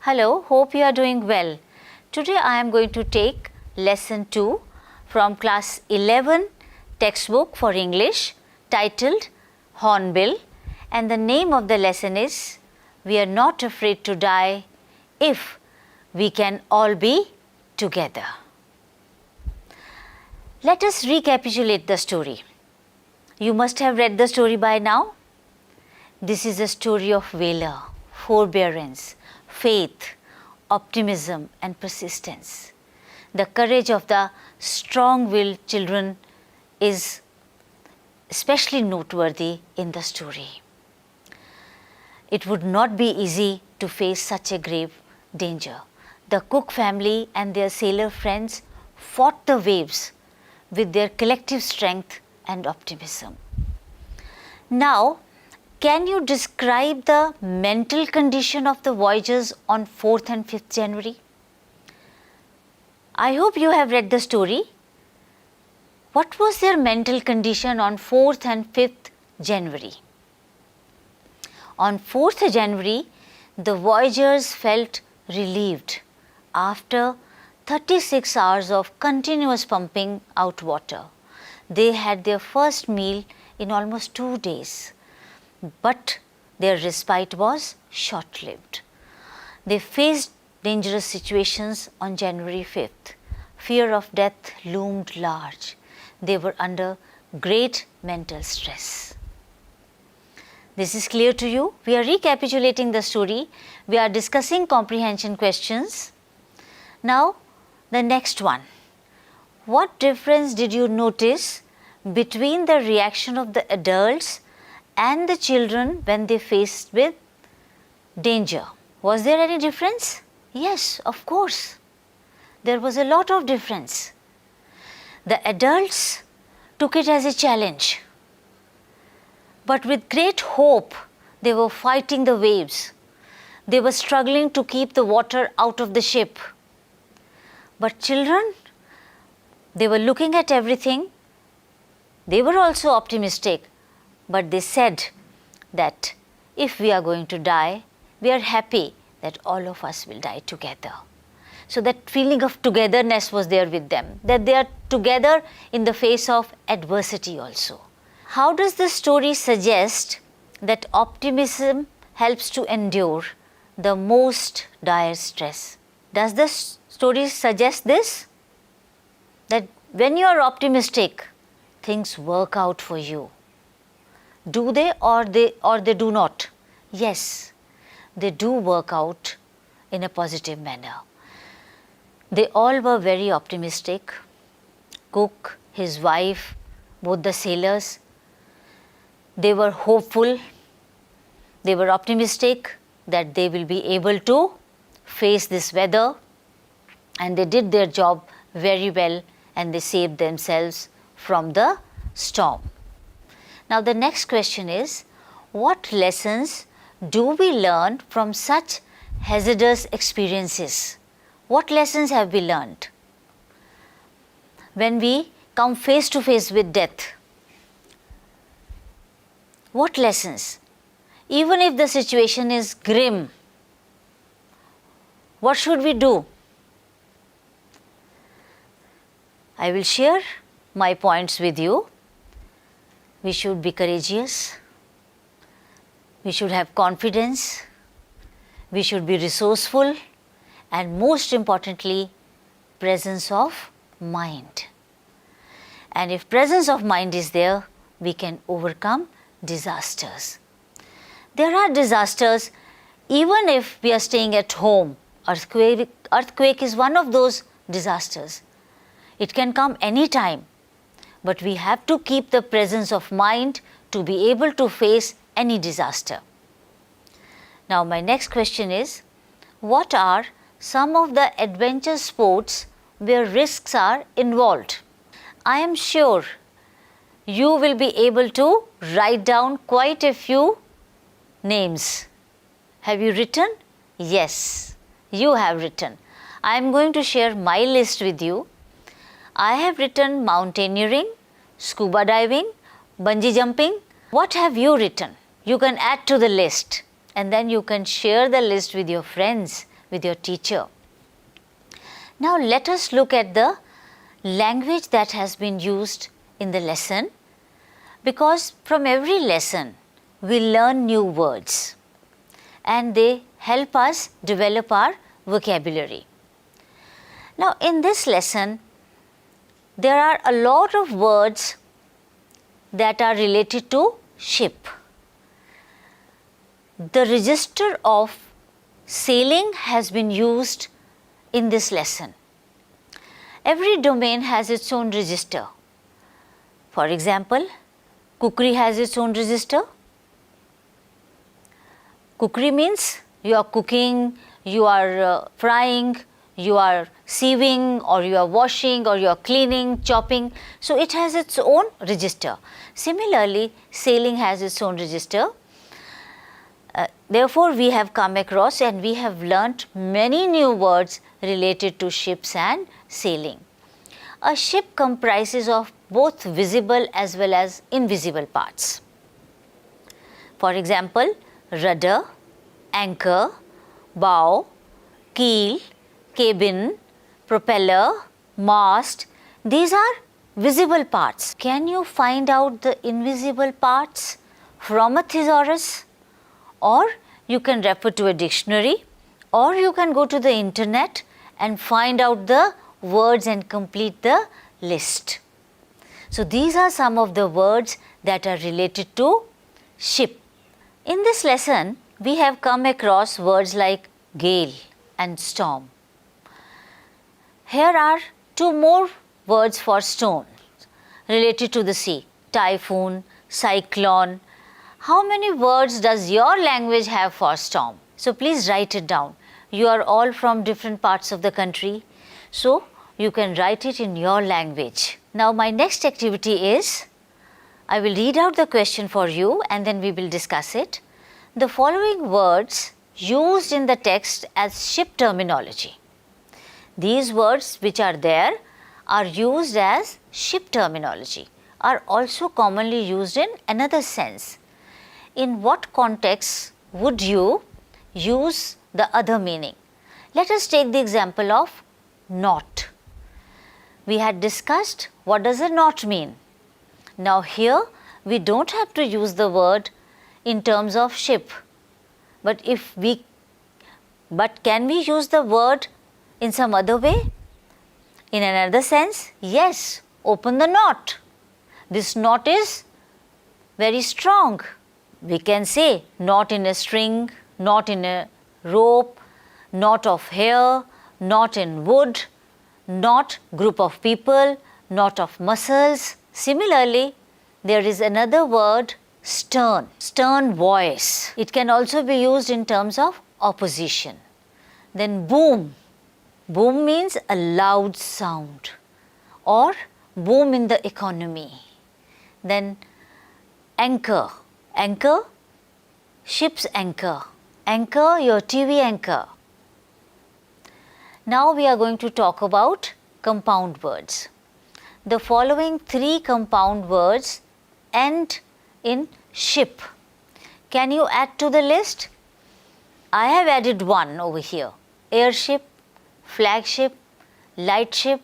Hello, hope you are doing well. Today I am going to take lesson 2 from class 11 textbook for English titled Hornbill, and the name of the lesson is We are not afraid to die if we can all be together. Let us recapitulate the story. You must have read the story by now. This is a story of valor, forbearance, faith, optimism and persistence. The courage of the strong-willed children is especially noteworthy in the story. It would not be easy to face such a grave danger. The Cook family and their sailor friends fought the waves with their collective strength and optimism. Now, can you describe the mental condition of the voyagers on 4th and 5th January? I hope you have read the story. What was their mental condition on 4th and 5th January? On 4th January, the voyagers felt relieved after 36 hours of continuous pumping out water. They had their first meal in almost 2 days, but their respite was short-lived. They faced dangerous situations on January 5th. Fear of death loomed large. They were under great mental stress. This is clear to you? We are recapitulating the story. We are discussing comprehension questions. Now, the next one. What difference did you notice between the reaction of the adults and the children when they faced with danger? Was there any difference? Yes, of course. There was a lot of difference. The adults took it as a challenge, but with great hope they were fighting the waves. They were struggling to keep the water out of the ship. But children, they were looking at everything. They were also optimistic, but they said that if we are going to die, we are happy that all of us will die together. So that feeling of togetherness was there with them, that they are together in the face of adversity also. How does the story suggest that optimism helps to endure the most dire stress? Does the story suggest this? That when you are optimistic, things work out for you. Do they or they do not? Yes, they do work out in a positive manner. They all were very optimistic. Cook, his wife, both the sailors, they were hopeful. They were optimistic that they will be able to face this weather, and they did their job very well and they saved themselves from the storm. Now the next question is, what lessons do we learn from such hazardous experiences? What lessons have we learned? When we come face to face with death, what lessons? Even if the situation is grim, what should we do? I will share my points with you. We should be courageous. We should have confidence. We should be resourceful. And most importantly, presence of mind. And if presence of mind is there, we can overcome disasters. There are disasters even if we are staying at home. Earthquake is one of those disasters. It can come any time, but we have to keep the presence of mind to be able to face any disaster. Now my next question is, what are some of the adventure sports where risks are involved? I am sure you will be able to write down quite a few names. Have you written? Yes, you have written. I am going to share my list with you. I have written mountaineering, scuba diving, bungee jumping. What have you written? You can add to the list and then you can share the list with your friends, with your teacher. Now let us look at the language that has been used in the lesson, because from every lesson we learn new words and they help us develop our vocabulary. Now in this lesson there are a lot of words that are related to ship. The register of sailing has been used in this lesson. Every domain has its own register. For example, cookery has its own register. Cookery means you are cooking, you are frying, you are sieving, or you are washing, or you are cleaning, chopping. So it has its own register. Similarly, sailing has its own register. Therefore, we have come across and we have learnt many new words related to ships and sailing. A ship comprises of both visible as well as invisible parts. For example, rudder, anchor, bow, keel, cabin, propeller, mast, these are visible parts. Can you find out the invisible parts from a thesaurus? Or you can refer to a dictionary, or you can go to the internet and find out the words and complete the list. So these are some of the words that are related to ship. In this lesson, we have come across words like gale and storm. Here are two more words for storm related to the sea: typhoon, cyclone. How many words does your language have for storm? So please write it down. You are all from different parts of the country, so you can write it in your language. Now my next activity is, I will read out the question for you and then we will discuss it. The following words used in the text as ship terminology. These words which are there are used as ship terminology, are also commonly used in another sense. In what context would you use the other meaning? Let us take the example of knot. We had discussed what does a knot mean. Now here we don't have to use the word in terms of ship, but can we use the word in some other way? In another sense, yes, open the knot. This knot is very strong. We can say knot in a string, knot in a rope, knot of hair, knot in wood, knot group of people, knot of muscles. Similarly, there is another word, stern, stern voice. It can also be used in terms of opposition. Then boom. Boom means a loud sound, or boom in the economy. Then anchor. Anchor, ship's anchor. Anchor, your TV anchor. Now we are going to talk about compound words. The following three compound words end in ship. Can you add to the list? I have added one over here: airship, flagship, lightship,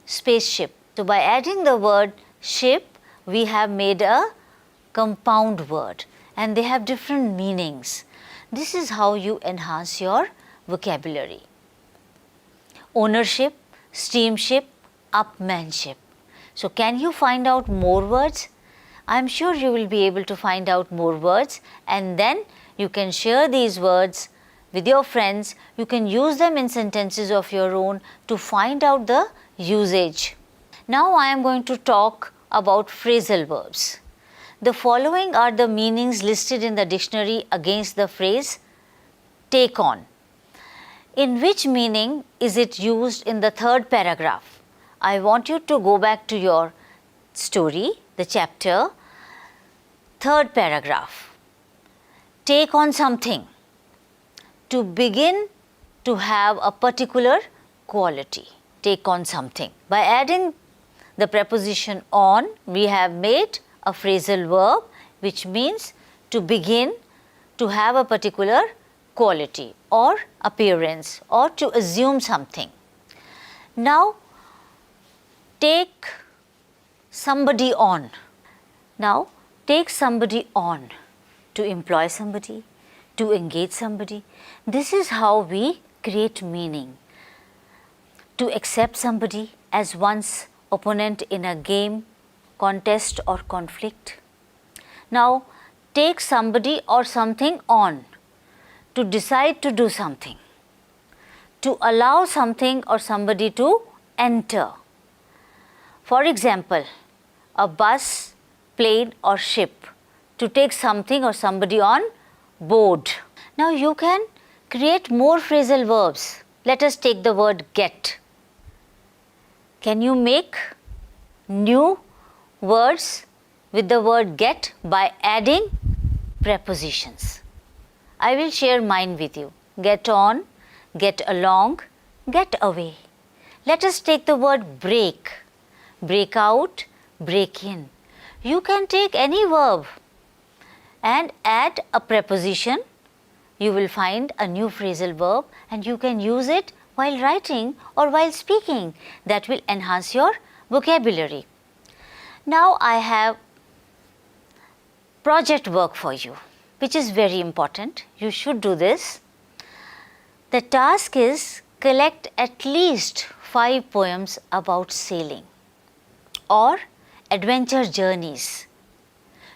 spaceship. So by adding the word ship, we have made a compound word and they have different meanings. This is how you enhance your vocabulary. Ownership, steamship, upmanship. So can you find out more words? I am sure you will be able to find out more words, and then you can share these words with your friends. You can use them in sentences of your own to find out the usage. Now I am going to talk about phrasal verbs. The following are the meanings listed in the dictionary against the phrase take on. In which meaning is it used in the third paragraph? I want you to go back to your story, the chapter, third paragraph. Take on something. To begin to have a particular quality. Take on something. By adding the preposition on, we have made a phrasal verb which means to begin to have a particular quality or appearance or to assume something. Now take somebody on. Now take somebody on to employ somebody, to engage somebody. This is how we create meaning. To accept somebody as one's opponent in a game, contest or conflict. Now take somebody or something on. To decide to do something. To allow something or somebody to enter. For example, a bus, plane or ship. To take something or somebody on board. Now you can create more phrasal verbs. Let us take the word get. Can you make new words with the word get by adding prepositions? I will share mine with you. Get on, get along, get away. Let us take the word break. Break out, break in. You can take any verb and add a preposition. You will find a new phrasal verb and you can use it while writing or while speaking. That will enhance your vocabulary. Now I have project work for you, which is very important. You should do this. The task is collect at least 5 poems about sailing or adventure journeys.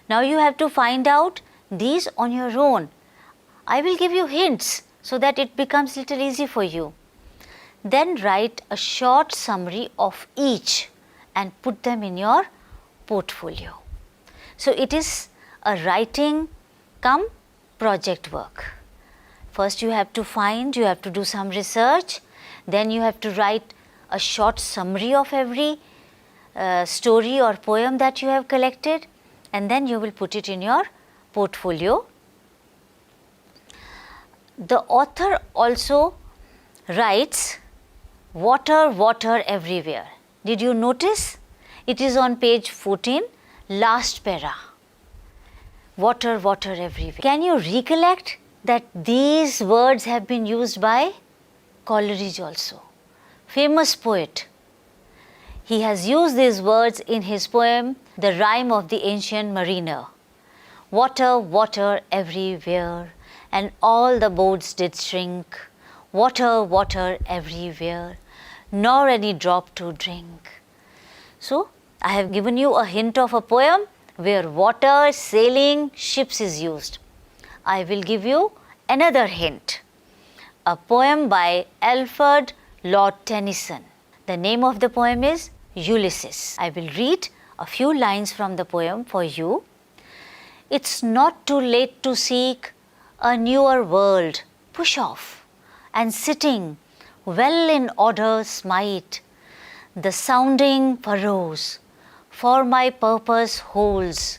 Now you have to find out these on your own. I will give you hints so that it becomes little easy for you. Then write a short summary of each and put them in your portfolio. So it is a writing come project work. First you have to find, you have to do some research, then you have to write a short summary of every story or poem that you have collected, and then you will put it in your portfolio. The author also writes water, water everywhere. Did you notice? It is on page 14, last para. Water, water everywhere. Can you recollect that these words have been used by Coleridge also, famous poet. He has used these words in his poem, The Rime of the Ancient Mariner. Water, water everywhere, and all the boats did shrink. Water, water everywhere, nor any drop to drink. So, I have given you a hint of a poem where water, sailing, ships is used. I will give you another hint. A poem by Alfred Lord Tennyson. The name of the poem is Ulysses. I will read a few lines from the poem for you. It's not too late to seek a newer world. Push off and sitting well in order smite the sounding furrows, for my purpose holds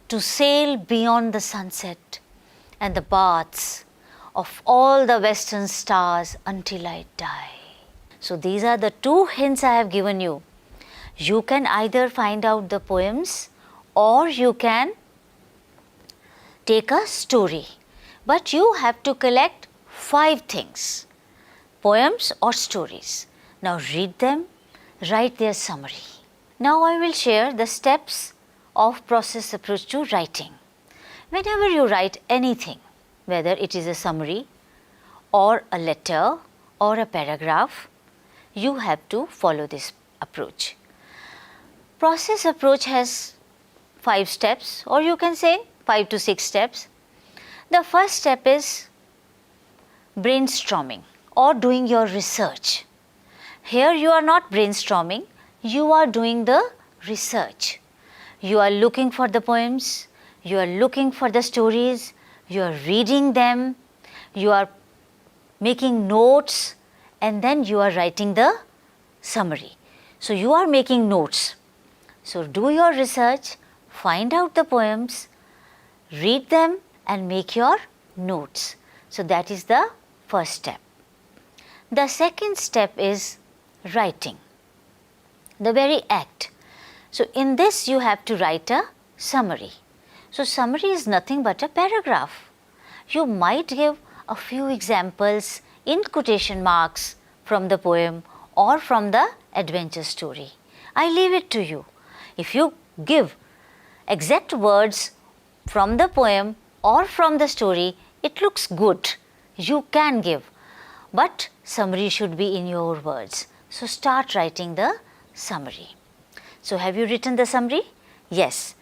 to sail beyond the sunset and the baths of all the western stars until I die. So these are the two hints I have given you. You can either find out the poems or you can take a story. But you have to collect 5 things, poems or stories. Now read them, write their summary. Now I will share the steps of process approach to writing. Whenever you write anything, whether it is a summary or a letter or a paragraph, you have to follow this approach. Process approach has 5 steps, or you can say 5 to 6 steps. The first step is brainstorming or doing your research. Here you are not brainstorming, you are doing the research. You are looking for the poems, you are looking for the stories, you are reading them, you are making notes, and then you are writing the summary. So you are making notes. So do your research, find out the poems, read them and make your notes. So that is the first step. The second step is writing, the very act. So in this you have to write a summary. So summary is nothing but a paragraph. You might give a few examples in quotation marks from the poem or from the adventure story. I leave it to you. If you give exact words from the poem or from the story, it looks good. You can give, but summary should be in your words. So start writing the summary. So have you written the summary? Yes.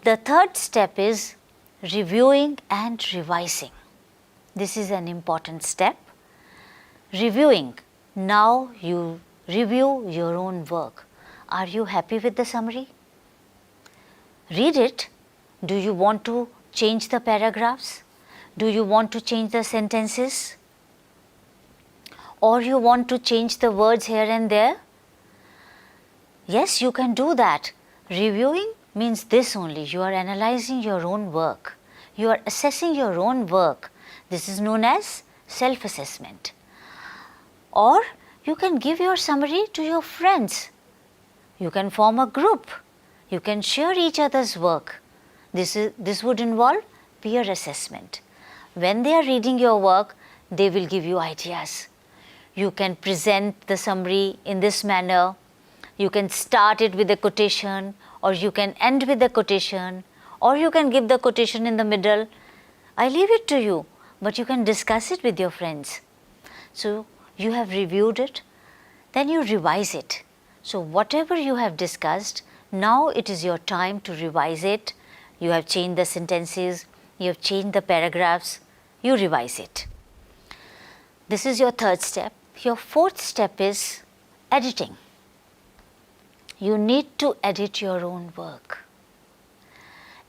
The third step is reviewing and revising. This is an important step. Reviewing. Now you review your own work. Are you happy with the summary? Read it. Do you want to change the paragraphs? Do you want to change the sentences? Or you want to change the words here and there? Yes, you can do that. Reviewing means this only. You are analyzing your own work. You are assessing your own work. This is known as self-assessment. Or you can give your summary to your friends. You can form a group. You can share each other's work. This would involve peer assessment. When they are reading your work, they will give you ideas. You can present the summary in this manner. You can start it with a quotation, or you can end with a quotation, or you can give the quotation in the middle. I leave it to you, but you can discuss it with your friends. So you have reviewed it, then you revise it. So whatever you have discussed, now it is your time to revise it. You have changed the sentences, you have changed the paragraphs, you revise it. This is your third step. Your fourth step is editing. You need to edit your own work.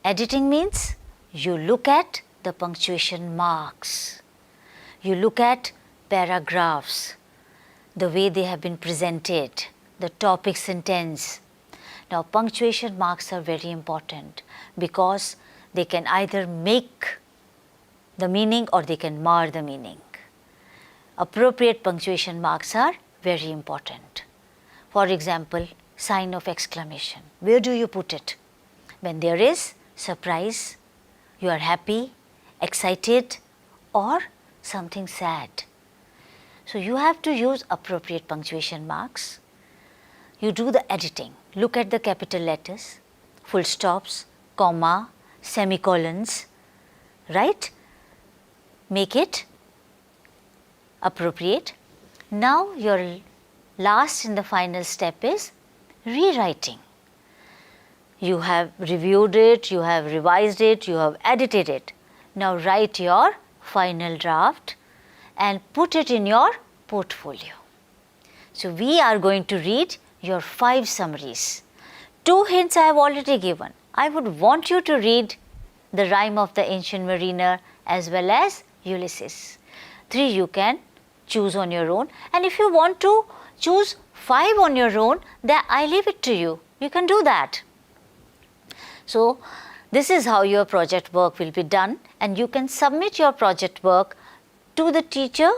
Editing means you look at the punctuation marks. You look at paragraphs, the way they have been presented, the topic sentence. Now, punctuation marks are very important because they can either make the meaning or they can mar the meaning. Appropriate punctuation marks are very important. For example, sign of exclamation. Where do you put it? When there is surprise, you are happy, excited, or something sad. So you have to use appropriate punctuation marks. You do the editing. Look at the capital letters, full stops, comma, semicolons, right? Make it appropriate. Now your last and the final step is rewriting. You have reviewed it, you have revised it, you have edited it. Now write your final draft and put it in your portfolio. So we are going to read your 5 summaries. 2 hints I have already given. I would want you to read The Rime of the Ancient Mariner as well as Ulysses. 3 you can choose on your own, and if you want to choose 5 on your own, then I leave it to you. You can do that. So this is how your project work will be done, and you can submit your project work to the teacher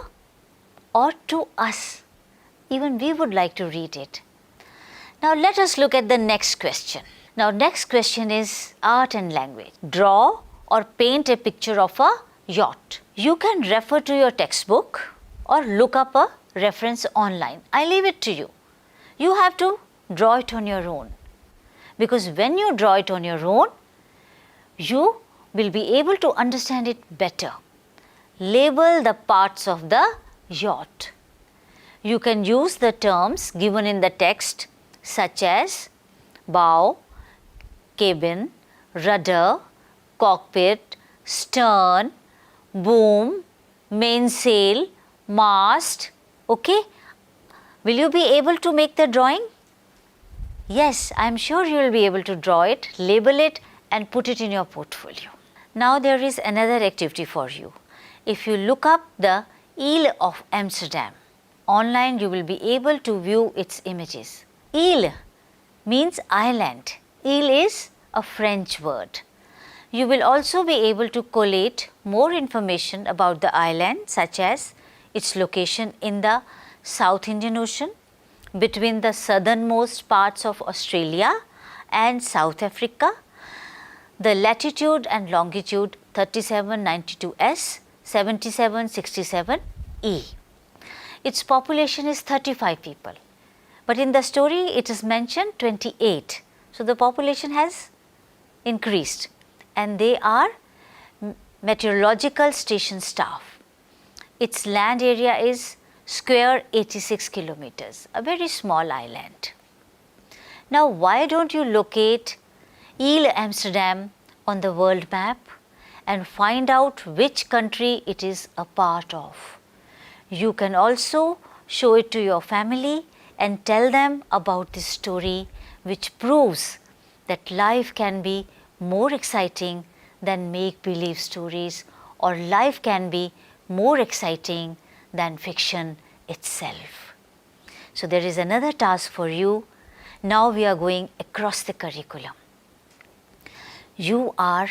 or to us. Even we would like to read it. Now let us look at the next question. Now next question is art and language. Draw or paint a picture of a yacht. You can refer to your textbook or look up a reference online. I leave it to you. You have to draw it on your own, because when you draw it on your own, you will be able to understand it better. Label the parts of the yacht. You can use the terms given in the text such as bow, cabin, rudder, cockpit, stern, boom, mainsail, mast. Okay? Will you be able to make the drawing? Yes, I am sure you will be able to draw it, label it and put it in your portfolio. Now there is another activity for you. If you look up the Ile of Amsterdam, online you will be able to view its images. Ile means island. Ile is a French word. You will also be able to collate more information about the island, such as its location in the South Indian Ocean, between the southernmost parts of Australia and South Africa, the latitude and longitude 3792S, 7767E. Its population is 35 people, but in the story it is mentioned 28. So, the population has increased and they are meteorological station staff. Its land area is square 86 kilometers, a very small island. Now, why don't you locate Ile Amsterdam on the world map and find out which country it is a part of? You can also show it to your family and tell them about this story, which proves that life can be more exciting than make-believe stories, or life can be more exciting than fiction itself. So, there is another task for you. Now, we are going across the curriculum. You are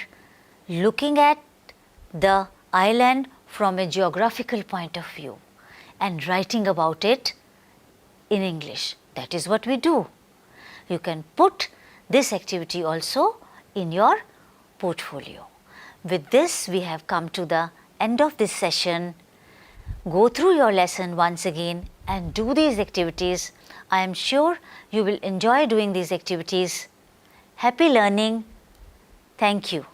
looking at the island from a geographical point of view and writing about it in English. That is what we do. You can put this activity also in your portfolio. With this, we have come to the end of this session. Go through your lesson once again and do these activities. I am sure you will enjoy doing these activities. Happy learning. Thank you.